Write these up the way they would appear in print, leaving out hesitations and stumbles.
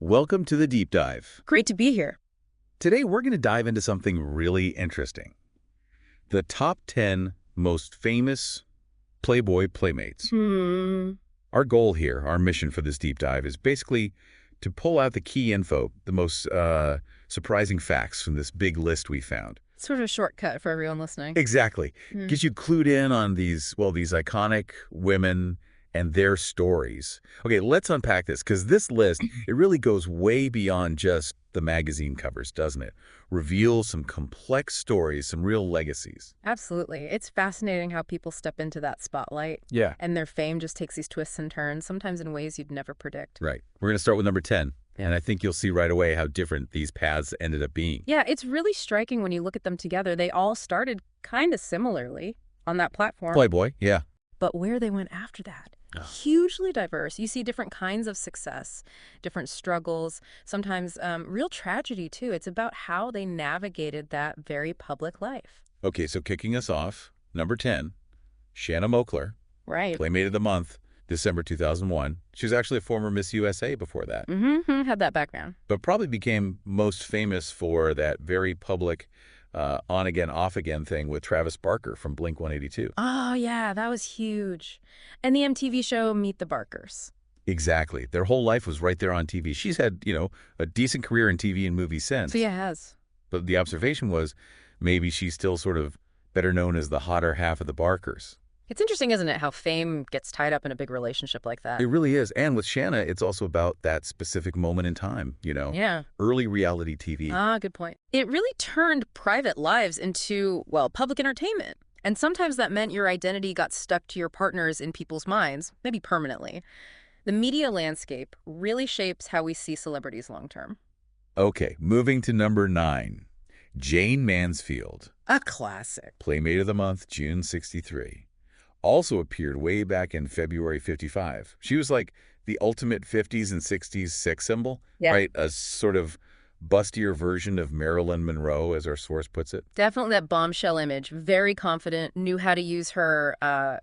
Welcome to the Deep Dive. Great to be here. Today we're going to dive into something really interesting. The top 10 most famous Playboy playmates. Our goal here, our mission for this deep dive is basically to pull out the key info, the most surprising facts from this big list we found. Sort of a shortcut for everyone listening. Exactly. Gets you clued in on these iconic women and their stories. Okay, let's unpack this, because this list, it really goes way beyond just the magazine covers, doesn't it? Reveals some complex stories, some real legacies. Absolutely. It's fascinating how people step into that spotlight. Yeah. And their fame just takes these twists and turns, sometimes in ways you'd never predict. Right. We're going to start with number 10. And I think you'll see right away how different these paths ended up being. Yeah, it's really striking when you look at them together. They all started kind of similarly on that platform. Playboy, yeah. But where they went after that, hugely diverse. You see different kinds of success, different struggles, sometimes real tragedy, too. It's about how they navigated that very public life. Okay, so kicking us off, number 10, Shanna Moakler. Right. Playmate of the Month, December 2001. She was actually a former Miss USA before that. Had that background. But probably became most famous for that very public on-again, off-again thing with Travis Barker from Blink-182. Oh, yeah, that was huge. And the MTV show Meet the Barkers. Exactly. Their whole life was right there on TV. She's had, a decent career in TV and movies since. So, yeah, it has. But the observation was maybe she's still sort of better known as the hotter half of the Barkers. It's interesting, isn't it, how fame gets tied up in a big relationship like that? It really is. And with Shanna, it's also about that specific moment in time, Yeah. Early reality TV. Ah, good point. It really turned private lives into, well, public entertainment. And sometimes that meant your identity got stuck to your partners in people's minds, maybe permanently. The media landscape really shapes how we see celebrities long term. Okay, moving to number 9. Jane Mansfield. A classic. Playmate of the Month, June 63. Also appeared way back in February 55. She was like the ultimate 50s and 60s sex symbol, right? A sort of bustier version of Marilyn Monroe, as our source puts it. Definitely that bombshell image. Very confident, knew how to use her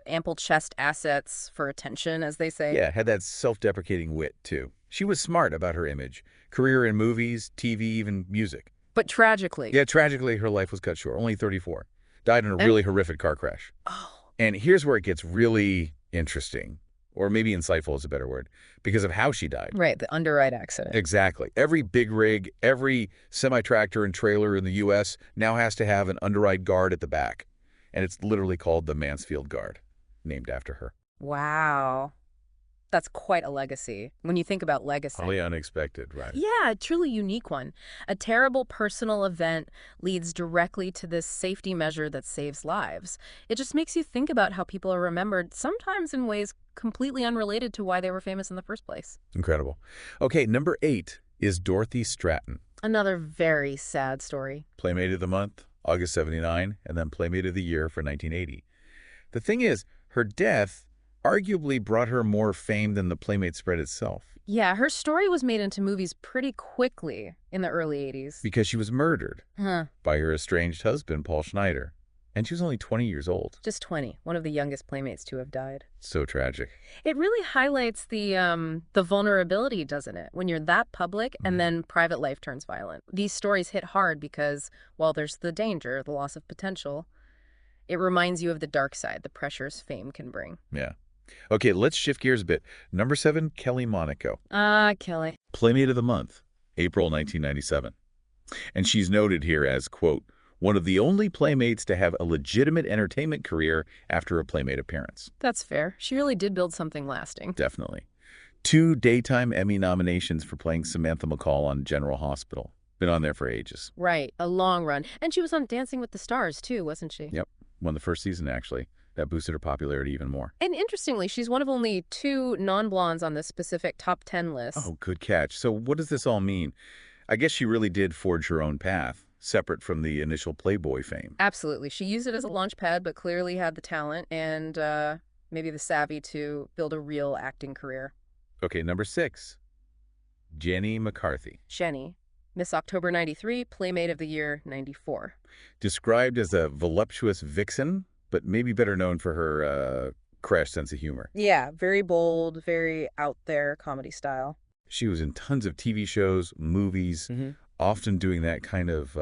ample chest assets for attention, as they say. Yeah, had that self-deprecating wit, too. She was smart about her image. Career in movies, TV, even music. But tragically. Yeah, tragically, her life was cut short. Only 34. Died in a really horrific car crash. Oh. And here's where it gets really interesting, or maybe insightful is a better word, because of how she died. Right, the underride accident. Exactly. Every big rig, every semi-tractor and trailer in the U.S. now has to have an underride guard at the back. And it's literally called the Mansfield Guard, named after her. Wow. That's quite a legacy when you think about legacy. Highly unexpected, right? Yeah, a truly unique one. A terrible personal event leads directly to this safety measure that saves lives. It just makes you think about how people are remembered, sometimes in ways completely unrelated to why they were famous in the first place. Incredible. Okay, number 8 is Dorothy Stratton. Another very sad story. Playmate of the Month, August 79, and then Playmate of the Year for 1980. The thing is, her death arguably brought her more fame than the Playmate spread itself. Yeah, her story was made into movies pretty quickly in the early 80s. Because she was murdered by her estranged husband, Paul Schneider. And she was only 20 years old. Just 20, one of the youngest Playmates to have died. So tragic. It really highlights the vulnerability, doesn't it? When you're that public and then private life turns violent. These stories hit hard because, while there's the danger, the loss of potential, it reminds you of the dark side, the pressures fame can bring. Yeah. Okay, let's shift gears a bit. Number 7, Kelly Monaco. Kelly. Playmate of the Month, April 1997. And she's noted here as, quote, one of the only Playmates to have a legitimate entertainment career after a Playmate appearance. That's fair. She really did build something lasting. Definitely. 2 Daytime Emmy nominations for playing Samantha McCall on General Hospital. Been on there for ages. Right, a long run. And she was on Dancing with the Stars, too, wasn't she? Yep, won the first season, actually. That boosted her popularity even more. And interestingly, she's one of only 2 non-blondes on this specific top 10 list. Oh, good catch. So what does this all mean? I guess she really did forge her own path, separate from the initial Playboy fame. Absolutely. She used it as a launch pad, but clearly had the talent and maybe the savvy to build a real acting career. Okay, number 6, Jenny McCarthy. Jenny, Miss October 93, Playmate of the Year 94. Described as a voluptuous vixen, but maybe better known for her crash sense of humor. Yeah, very bold, very out there comedy style. She was in tons of TV shows, movies, often doing that kind of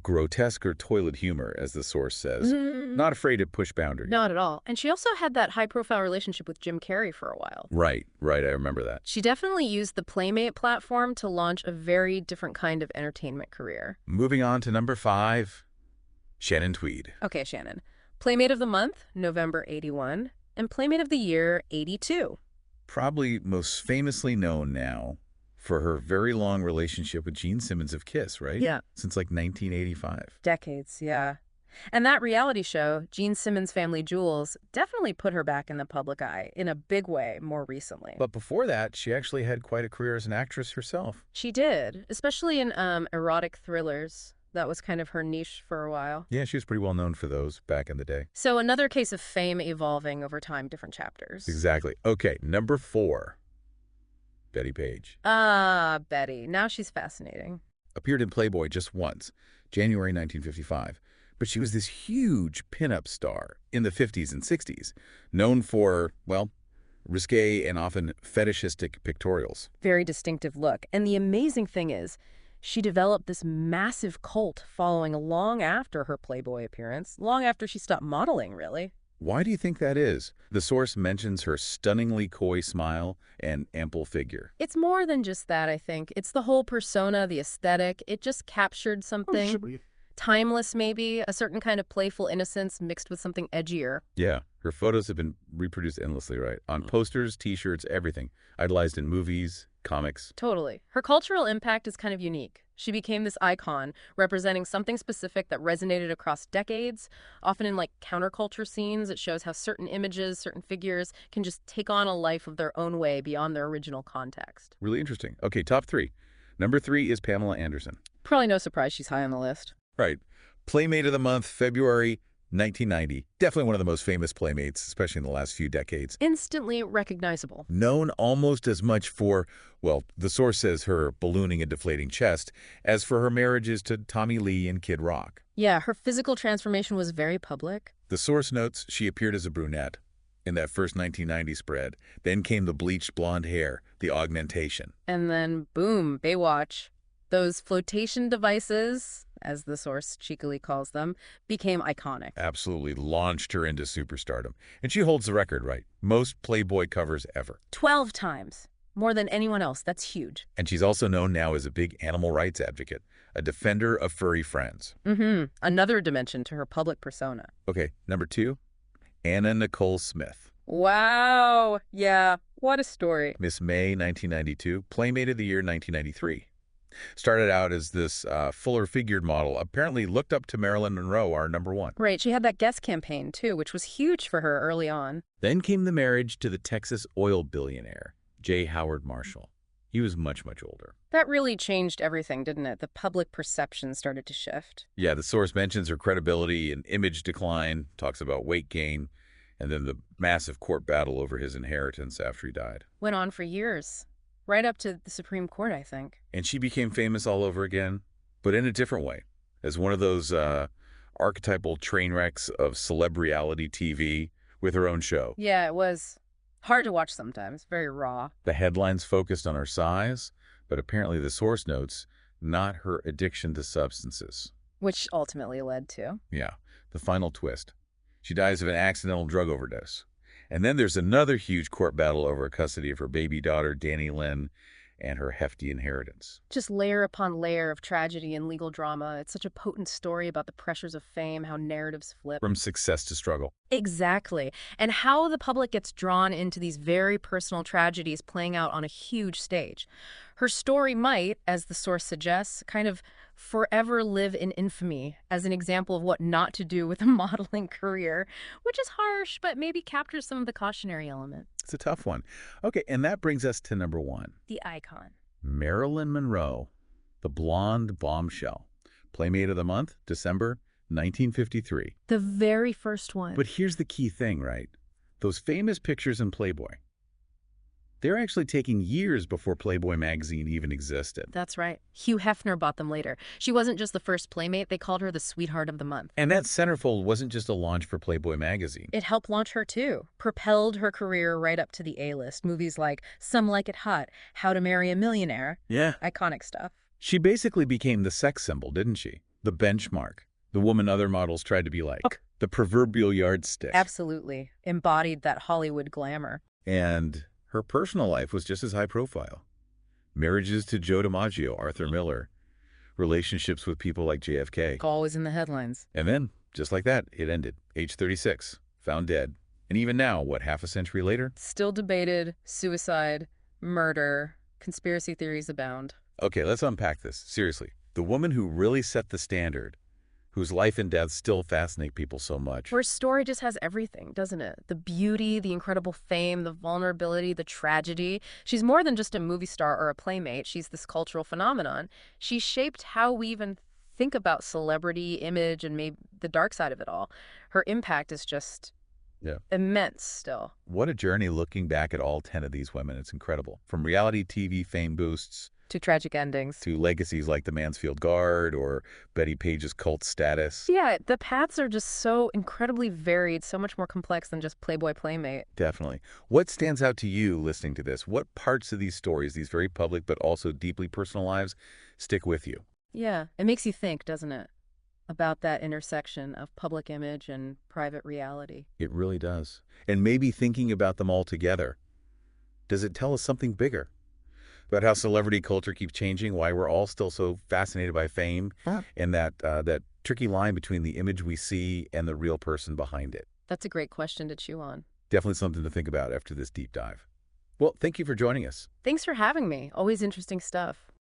grotesque or toilet humor, as the source says. Not afraid to push boundaries. Not at all. And she also had that high-profile relationship with Jim Carrey for a while. Right, I remember that. She definitely used the Playmate platform to launch a very different kind of entertainment career. Moving on to number 5, Shannon Tweed. Okay, Shannon. Playmate of the Month, November 81, and Playmate of the Year, 82. Probably most famously known now for her very long relationship with Gene Simmons of Kiss, right? Yeah. Since like 1985. Decades, yeah. And that reality show, Gene Simmons' Family Jewels, definitely put her back in the public eye in a big way more recently. But before that, she actually had quite a career as an actress herself. She did, especially in erotic thrillers. That was kind of her niche for a while. Yeah, she was pretty well known for those back in the day. So another case of fame evolving over time, different chapters. Exactly. Okay, number 4, Betty Page. Betty. Now she's fascinating. Appeared in Playboy just once, January 1955. But she was this huge pinup star in the 50s and 60s, known for, well, risque and often fetishistic pictorials. Very distinctive look. And the amazing thing is, she developed this massive cult following long after her Playboy appearance, long after she stopped modeling, really. Why do you think that is? The source mentions her stunningly coy smile and ample figure. It's more than just that, I think. It's the whole persona, the aesthetic. It just captured something. Timeless, maybe, a certain kind of playful innocence mixed with something edgier. Yeah, her photos have been reproduced endlessly, right? On posters, T-shirts, everything. Idolized in movies, comics. Totally. Her cultural impact is kind of unique. She became this icon, representing something specific that resonated across decades, often in like counterculture scenes. It shows how certain images, certain figures can just take on a life of their own way beyond their original context. Really interesting. Okay, top 3. Number 3 is Pamela Anderson. Probably no surprise she's high on the list. Right. Playmate of the Month, February 1990. Definitely one of the most famous playmates, especially in the last few decades. Instantly recognizable. Known almost as much for, well, the source says her ballooning and deflating chest, as for her marriages to Tommy Lee and Kid Rock. Yeah, her physical transformation was very public. The source notes she appeared as a brunette in that first 1990 spread. Then came the bleached blonde hair, the augmentation. And then, boom, Baywatch. Those flotation devices, as the source cheekily calls them, became iconic. Absolutely launched her into superstardom. And she holds the record, right? Most Playboy covers ever. 12 times. More than anyone else. That's huge. And she's also known now as a big animal rights advocate, a defender of furry friends. Another dimension to her public persona. Okay, number 2, Anna Nicole Smith. Wow. Yeah, what a story. Miss May 1992, Playmate of the Year 1993. Started out as this fuller-figured model, apparently looked up to Marilyn Monroe, our number 1. Right, she had that Guess campaign, too, which was huge for her early on. Then came the marriage to the Texas oil billionaire, J. Howard Marshall. He was much, much older. That really changed everything, didn't it? The public perception started to shift. Yeah, the source mentions her credibility and image decline, talks about weight gain, and then the massive court battle over his inheritance after he died. Went on for years. Right up to the Supreme Court, I think. And she became famous all over again, but in a different way, as one of those archetypal train wrecks of celeb reality TV with her own show. Yeah, it was hard to watch sometimes, very raw. The headlines focused on her size, but apparently the source notes, not her addiction to substances. Which ultimately led to. Yeah, the final twist. She dies of an accidental drug overdose. And then there's another huge court battle over custody of her baby daughter, Danny Lynn, and her hefty inheritance. Just layer upon layer of tragedy and legal drama. It's such a potent story about the pressures of fame, how narratives flip. From success to struggle. Exactly. And how the public gets drawn into these very personal tragedies playing out on a huge stage. Her story might, as the source suggests, kind of forever live in infamy as an example of what not to do with a modeling career, which is harsh, but maybe captures some of the cautionary element. It's a tough one. Okay, and that brings us to number 1. The icon. Marilyn Monroe, the blonde bombshell. Playmate of the Month, December 1953. The very first one. But here's the key thing, right? Those famous pictures in Playboy. They're actually taking years before Playboy magazine even existed. That's right. Hugh Hefner bought them later. She wasn't just the first Playmate, they called her the sweetheart of the month. And that centerfold wasn't just a launch for Playboy magazine. It helped launch her too, propelled her career right up to the A-list. Movies like Some Like It Hot, How to Marry a Millionaire. Yeah. Iconic stuff. She basically became the sex symbol, didn't she? The benchmark. The woman other models tried to be like. The proverbial yardstick. Absolutely. Embodied that Hollywood glamour. And her personal life was just as high profile. Marriages to Joe DiMaggio, Arthur Miller, relationships with people like JFK. Always in the headlines. And then, just like that, it ended. Age 36, found dead. And even now, what, half a century later? Still debated, suicide, murder, conspiracy theories abound. Okay, let's unpack this. Seriously. The woman who really set the standard, whose life and death still fascinate people so much. Her story just has everything, doesn't it? The beauty, the incredible fame, the vulnerability, the tragedy. She's more than just a movie star or a playmate. She's this cultural phenomenon. She shaped how we even think about celebrity, image, and maybe the dark side of it all. Her impact is just immense still. What a journey looking back at all 10 of these women. It's incredible. From reality TV fame boosts to tragic endings. To legacies like the Mansfield Guard or Betty Page's cult status. Yeah, the paths are just so incredibly varied, so much more complex than just Playboy Playmate. Definitely. What stands out to you listening to this? What parts of these stories, these very public but also deeply personal lives, stick with you? Yeah, it makes you think, doesn't it? About that intersection of public image and private reality. It really does. And maybe thinking about them all together, does it tell us something bigger? About how celebrity culture keeps changing, why we're all still so fascinated by fame, and that tricky line between the image we see and the real person behind it. That's a great question to chew on. Definitely something to think about after this deep dive. Well, thank you for joining us. Thanks for having me. Always interesting stuff.